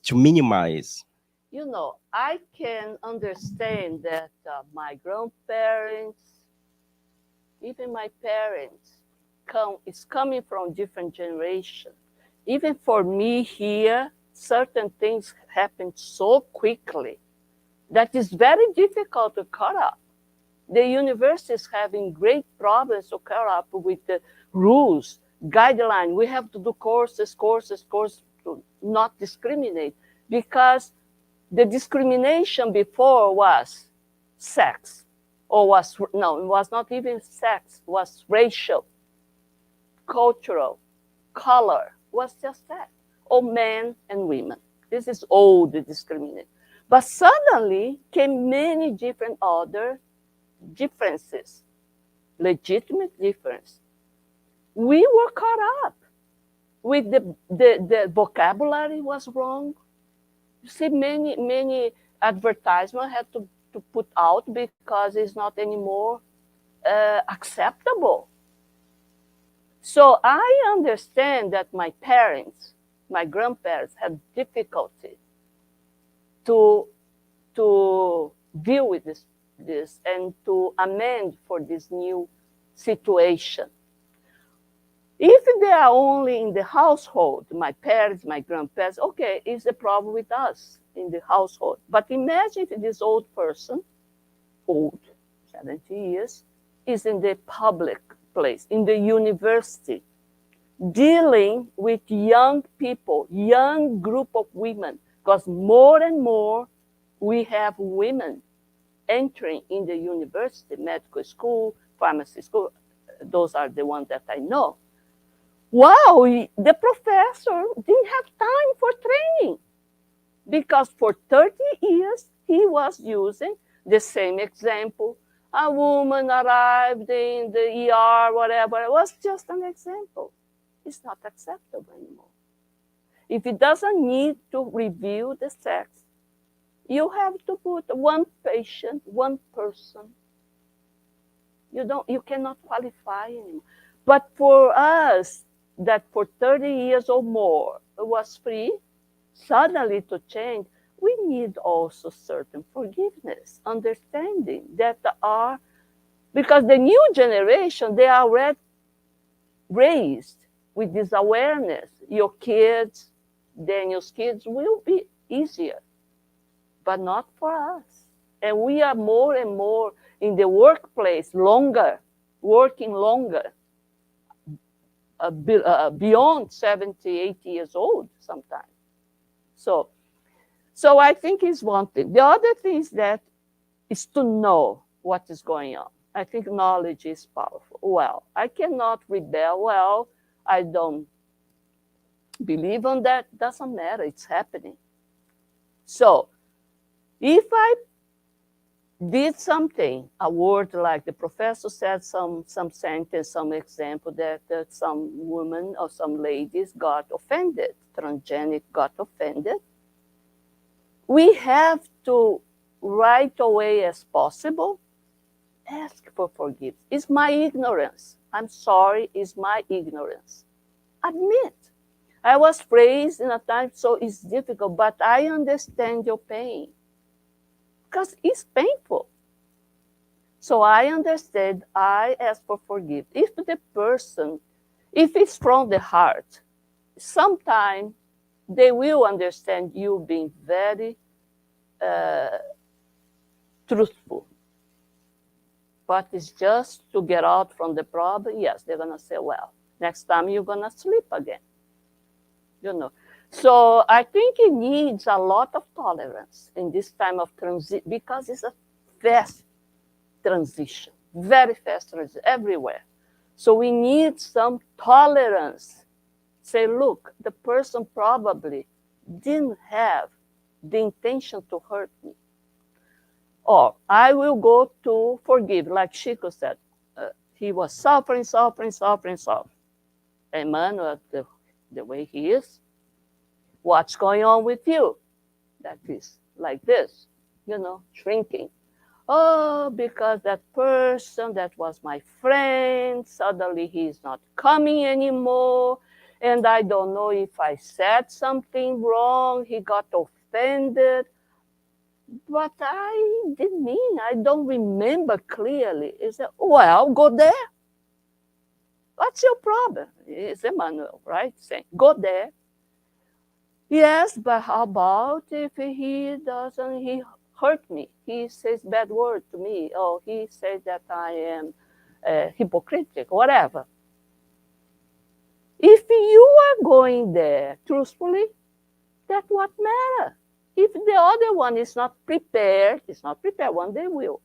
to minimize? You know, I can understand that my grandparents, even my parents, is coming from different generation. Even for me here, certain things happen so quickly that it's very difficult to cut up. The university is having great problems to cut up with the rules, guidelines. We have to do courses to not discriminate, because the discrimination before was sex, or was, no, it was not even sex, it was racial, cultural, color, was just that, or men and women. This is old discrimination. But suddenly came many different other differences, legitimate difference. We were caught up with the vocabulary was wrong. You see, many advertisements had to put out because it's not anymore acceptable. So I understand that my parents, my grandparents, had difficulty to deal with this and to amend for this new situation. If they are only in the household, my parents, my grandparents, okay, it's a problem with us in the household. But imagine if this old person, old, 70 years, is in the public place, in the university, dealing with young people, young group of women, because more and more we have women entering in the university, medical school, pharmacy school. Those are the ones that I know. Wow, the professor didn't have time for training, because for 30 years he was using the same example. A woman arrived in the ER, whatever. It was just an example. It's not acceptable anymore. If it doesn't need to reveal the sex, you have to put one patient, one person. You cannot qualify anymore. But for us, that for 30 years or more it was free, suddenly to change, we need also certain forgiveness, understanding that are, because the new generation, they are already raised with this awareness. Your kids, Daniel's kids will be easier, but not for us. And we are more and more in the workplace longer, working longer, beyond 70, 80 years old sometimes. So I think it's one thing. The other thing is to know what is going on. I think knowledge is powerful. Well, I cannot rebel. Well, I don't believe on that. Doesn't matter. It's happening. So if I did something, a word like the professor said, some sentence, some example that some women or some ladies got offended, transgenic got offended, we have to, right away as possible, ask for forgiveness. It's my ignorance. I'm sorry, it's my ignorance. Admit. I was raised in a time, so it's difficult, but I understand your pain, because it's painful. So I understand, I ask for forgiveness. If the person, if it's from the heart, sometimes they will understand you being very truthful. but it's just to get out from the problem. Yes, they're going to say, well, next time you're going to sleep again. So I think it needs a lot of tolerance in this time of transition, because it's a fast transition, very fast transition everywhere. So we need some tolerance. Say, look, the person probably didn't have the intention to hurt me. Or I will go to forgive, like Chico said. He was suffering. Emmanuel, the way he is, what's going on with you? That is like this, shrinking. Oh, because that person that was my friend, suddenly he's not coming anymore. And I don't know if I said something wrong. He got offended. But I didn't mean, I don't remember clearly. He said, well, go there. What's your problem? It's Emmanuel, right? Saying, go there. Yes, but how about if he hurt me? He says bad word to me, or he says that I am hypocritical, whatever. If you are going there truthfully, that's what matters. If the other one is not prepared, one day will.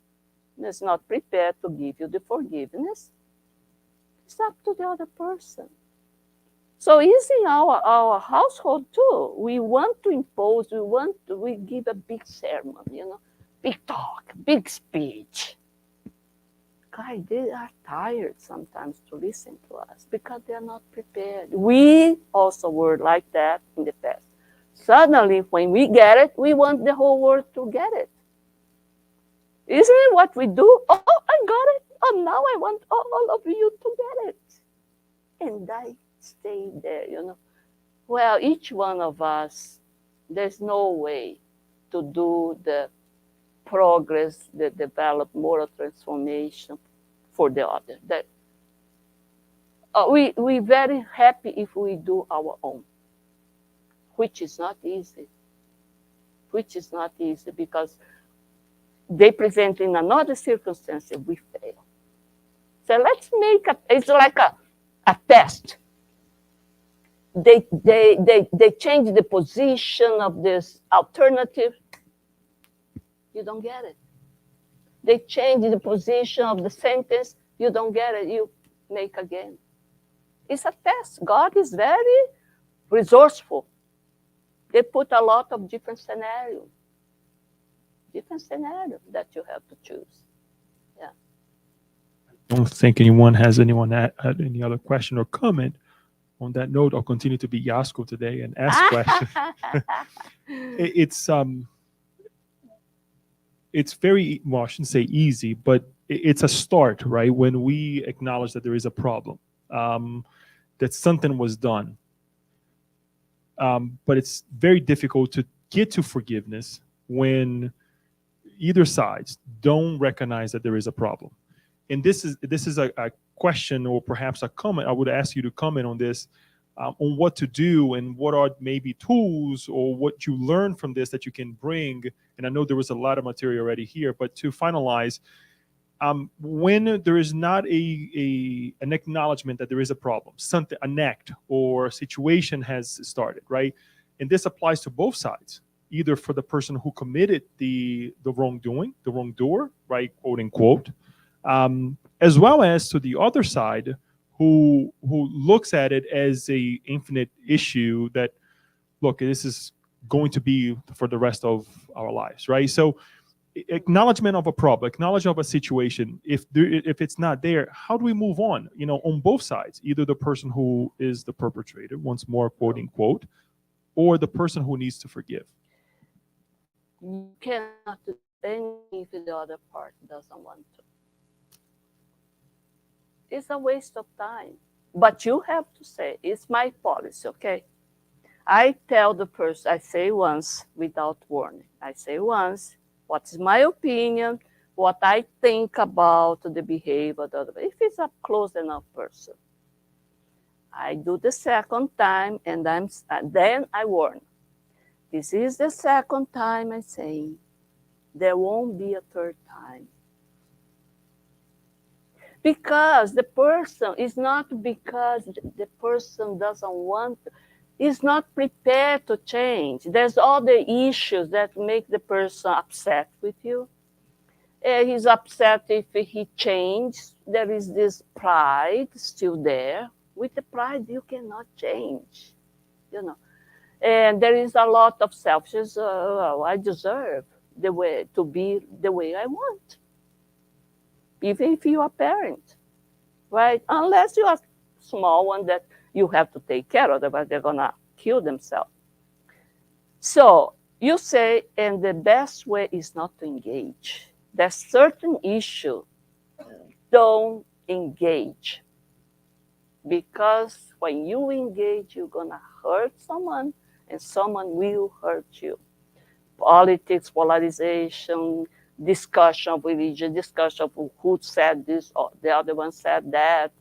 It's not prepared to give you the forgiveness, it's up to the other person. So it's in our household too. We want to impose, we give a big sermon, big talk, big speech. Guys, they are tired sometimes to listen to us because they are not prepared. We also were like that in the past. Suddenly, when we get it, we want the whole world to get it. Isn't it what we do? Oh, I got it. Oh, now I want all of you to get it. And I stay there, Well, each one of us, there's no way to do the progress, the develop moral transformation for the other. That we're very happy if we do our own, which is not easy. Because they present in another circumstance, we fail. So let's make it's like a test. They change the position of this alternative. You don't get it. They change the position of the sentence. You don't get it. You make again. It's a test. God is very resourceful. They put a lot of different scenarios that you have to choose. Yeah. I don't think anyone had any other question or comment. On that note, I'll continue to be Yasco today and ask questions. It's very, well, I shouldn't say easy, but it's a start, right? When we acknowledge that there is a problem, that something was done. But it's very difficult to get to forgiveness when either sides don't recognize that there is a problem. And this is a question, or perhaps a comment. I would ask you to comment on this, on what to do and what are maybe tools or what you learn from this that you can bring. And I know there was a lot of material already here, but to finalize, when there is not an acknowledgement that there is a problem, something, an act or a situation has started, right? And this applies to both sides, either for the person who committed the wrongdoing, the wrongdoer, right, quote unquote, as well as to the other side who looks at it as a infinite issue that, look, this is going to be for the rest of our lives, right? So acknowledgement of a problem, acknowledgement of a situation, if it's not there, how do we move on, on both sides, either the person who is the perpetrator, once more, quote unquote, or the person who needs to forgive? You cannot do anything if the other part doesn't want to. It's a waste of time. But you have to say, it's my policy, okay? I tell the person, I say once without warning. I say once, what is my opinion, what I think about the behavior. If it's a close enough person, I do the second time, and then I warn. This is the second time I say, there won't be a third time. Because the person is not because the person doesn't want, is not prepared to change. There's other issues that make the person upset with you. He's upset if he changes. There is this pride still there. With the pride, you cannot change, you know. And there is a lot of selfishness. I deserve the way to be the way I want, even if you are a parent, right? Unless you are small one that you have to take care of, otherwise they're gonna kill themselves. So you say, and the best way is not to engage. There's certain issue, don't engage. Because when you engage, you're gonna hurt someone and someone will hurt you. Politics, polarization, discussion of religion, discussion of who said this or the other one said that.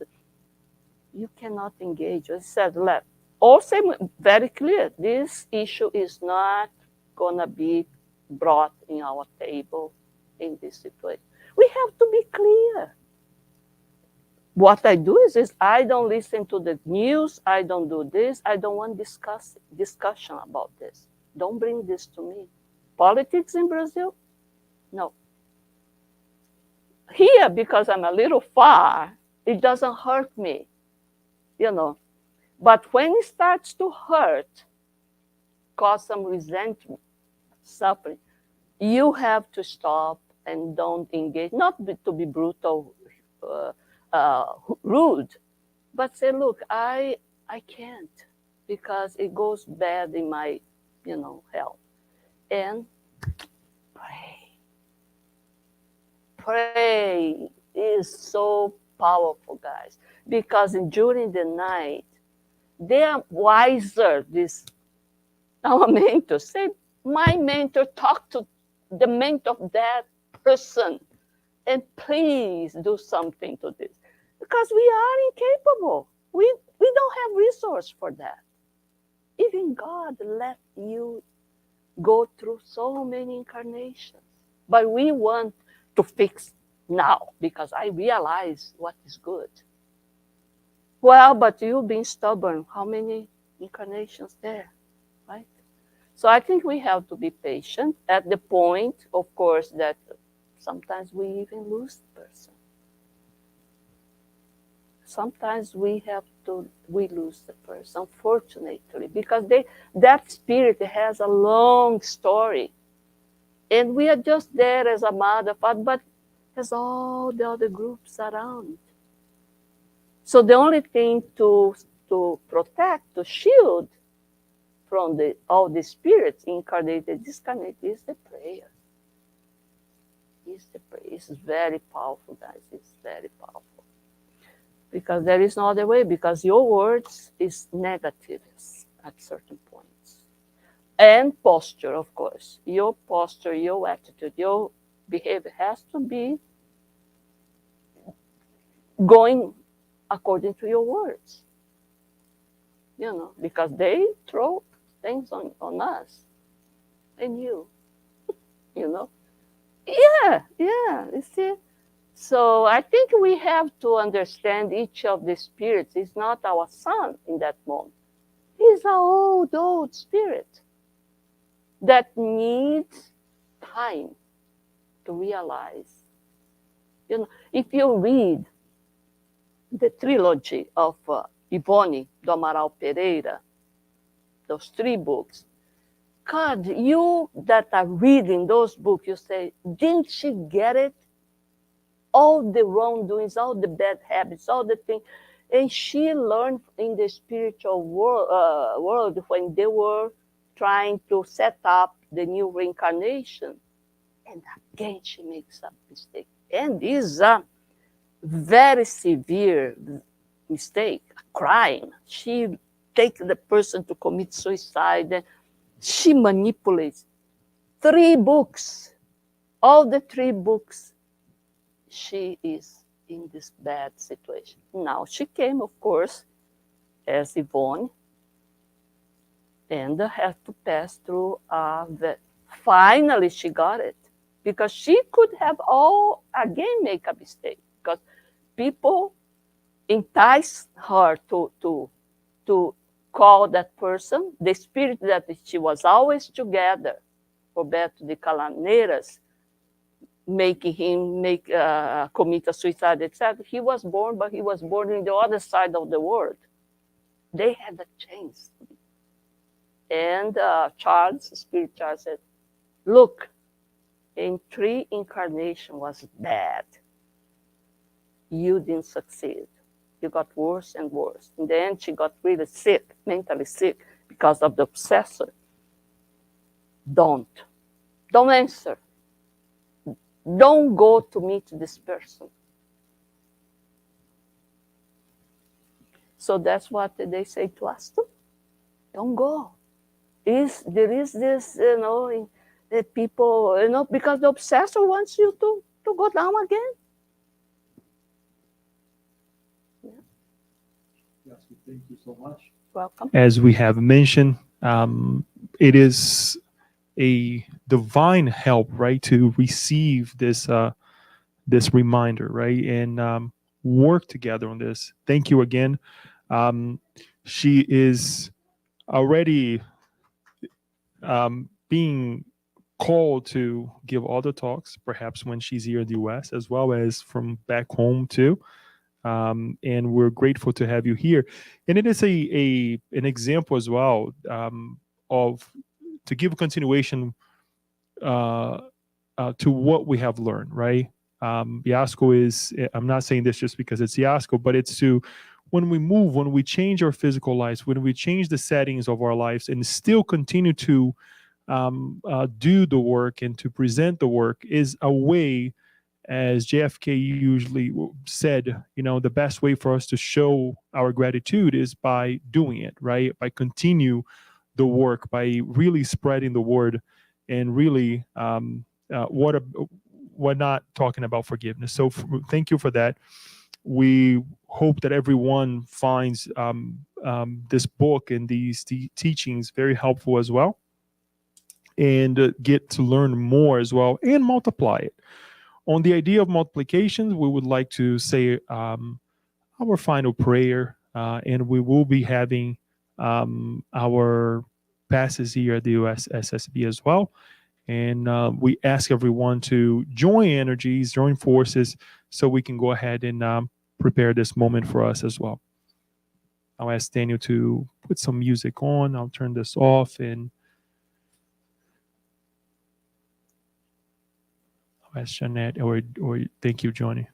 You cannot engage. I said, also very clear, this issue is not gonna be brought in our table in this situation. We have to be clear. What I do is I don't listen to the news. I don't do this. I don't want discussion about this. Don't bring this to me. Politics in Brazil? No. Here, because I'm a little far, it doesn't hurt me, you know. But when it starts to hurt, cause some resentment, suffering, you have to stop and don't engage. Not to be brutal, rude, but say, look, I can't because it goes bad in my, health. And pray. Pray is so powerful, guys, because during the night, they are wiser. Our mentor say, my mentor talked to the mentor of that person, and please do something to this, because we are incapable. We don't have resource for that. Even God let you go through so many incarnations, but we want to fix now because I realize what is good. Well, but you've been stubborn. How many incarnations there, right? So I think we have to be patient at the point, of course, that sometimes we even lose the person. Sometimes we lose the person, unfortunately, because that spirit has a long story. And we are just there as a mother, father, but there's all the other groups around. So the only thing to protect, to shield from all the spirits, incarnated, discarnated, is the prayer. It's very powerful, guys. It's very powerful. Because there is no other way, because your words is negative at certain points. And posture, of course. Your posture, your attitude, your behavior has to be going according to your words. Because they throw things on us and you. Yeah, you see. So I think we have to understand each of the spirits is not our son in that moment. He's an old spirit that needs time to realize. If you read the trilogy of Ivone do Amaral Pereira, those 3 books, God, you that are reading those books, you say, didn't she get it? All the wrongdoings, all the bad habits, all the things. And she learned in the spiritual world when they were trying to set up the new reincarnation. And again, she makes a mistake. And this is a very severe mistake, a crime. She takes the person to commit suicide. And she manipulates 3 books. All the 3 books, she is in this bad situation. Now she came, of course, as Yvonne, and had to pass through finally she got it, because she could have again make a mistake, because people enticed her to call that person, the spirit that she was always together, Roberto de Calaneiras, making him commit a suicide, etc. He was born, but he was born in the other side of the world. They had a chance. And Spirit Charles said, look, in 3 incarnation was bad. You didn't succeed. You got worse and worse. In the end, she got really sick, mentally sick, because of the obsessor. Don't answer. Don't go to meet this person. So that's what they say to us too. Don't go. There is this, the people, because the obsessor wants you to go down again. Yes, thank you so much. Welcome. As we have mentioned, it is a divine help, right, to receive this this reminder, right, and work together on this. Thank you again. She is already being called to give other talks, perhaps when she's here in the US, as well as from back home too. And we're grateful to have you here. And it is an example as well of to give a continuation to what we have learned, right? Yasco is, I'm not saying this just because it's Yasco, but it's to, when we change our physical lives, when we change the settings of our lives and still continue to do the work and to present the work, is a way, as JFK usually said, the best way for us to show our gratitude is by doing it, right? By continue the work, by really spreading the word, and really we're not talking about forgiveness. So thank you for that. We hope that everyone finds this book and these teachings very helpful as well, and get to learn more as well and multiply it. On the idea of multiplications, we would like to say our final prayer, and we will be having our passes here at the USSSB as well. And we ask everyone to join energies, join forces, so we can go ahead and prepare this moment for us as well. I'll ask Daniel to put some music on. I'll turn this off, and I'll ask Jeanette, or thank you, Johnny.